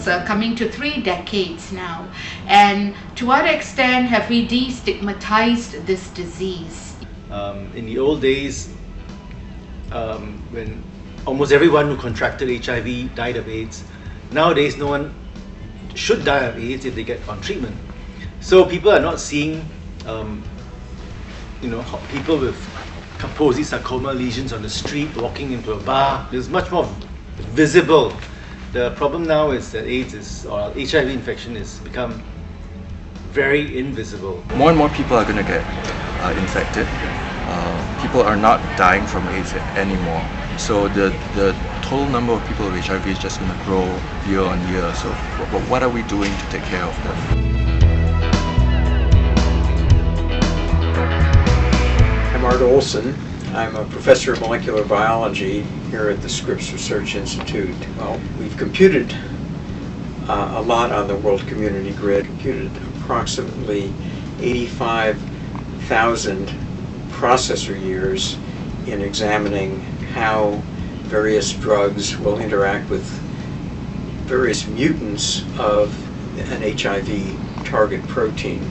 almost coming to 3 decades now. And to what extent have we destigmatized this disease? In the old days, when almost everyone who contracted HIV died of AIDS, nowadays no one should die of AIDS if they get on treatment. So people are not seeing people with Kaposi sarcoma lesions on the street walking into a bar. It's much more visible. The problem now is that HIV infection has become very invisible. More and more people are going to get infected. People are not dying from AIDS anymore. So the total number of people with HIV is just going to grow year on year. So what are we doing to take care of them? I'm Art Olson. I'm a professor of molecular biology here at the Scripps Research Institute. Well, we've computed a lot on the World Community Grid, computed approximately 85,000 processor years in examining how various drugs will interact with various mutants of an HIV target protein.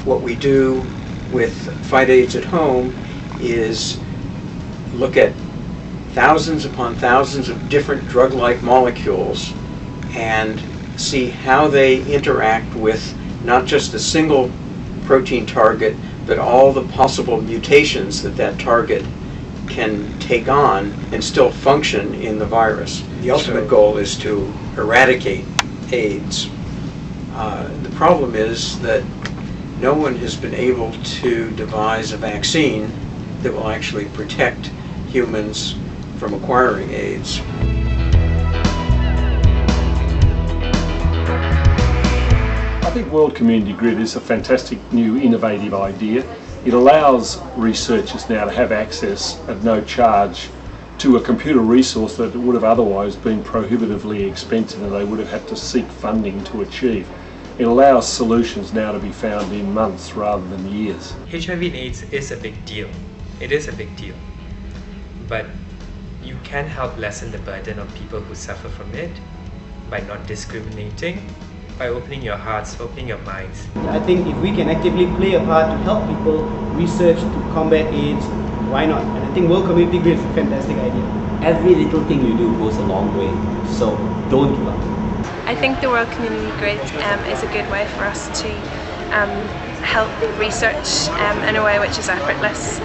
What we do with Fight AIDS at Home is look at thousands upon thousands of different drug-like molecules and see how they interact with not just a single protein target, but all the possible mutations that target can take on and still function in the virus. The ultimate goal is to eradicate AIDS. The problem is that no one has been able to devise a vaccine that will actually protect humans from acquiring AIDS. I think World Community Grid is a fantastic new innovative idea. It allows researchers now to have access at no charge to a computer resource that would have otherwise been prohibitively expensive and they would have had to seek funding to achieve. It allows solutions now to be found in months rather than years. HIV and AIDS is a big deal. It is a big deal. But you can help lessen the burden of people who suffer from it by not discriminating, by opening your hearts, opening your minds. I think if we can actively play a part to help people research to combat AIDS, why not? And I think World Community Grid is a fantastic idea. Every little thing you do goes a long way, so don't give up. I think the World Community Grid is a good way for us to help research in a way which is effortless,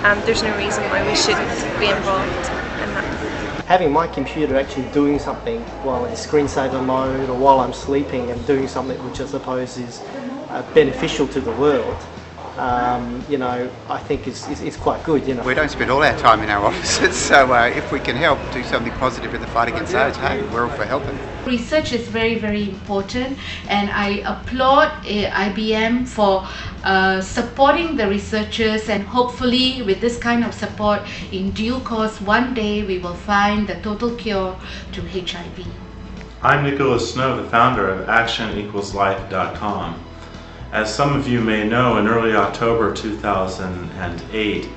and there's no reason why we shouldn't be involved in that. Having my computer actually doing something while in screensaver mode or while I'm sleeping and doing something which I suppose is beneficial to the world, I think is quite good. We don't spend all our time in our offices, so if we can help do something positive in the fight against AIDS, hey, we're all for helping. Research is very, very important, and I applaud IBM for supporting the researchers, and hopefully with this kind of support, in due course, one day we will find the total cure to HIV. I'm Nicholas Snow, the founder of ActionEqualsLife.com. As some of you may know, in early October 2008,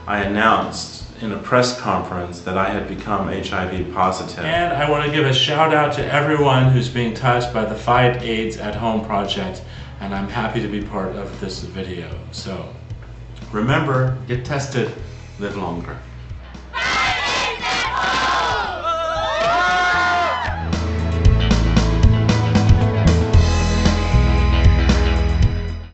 I announced in a press conference that I had become HIV positive. And I want to give a shout out to everyone who's being touched by the Fight AIDS at Home project, and I'm happy to be part of this video. So remember, get tested, live longer.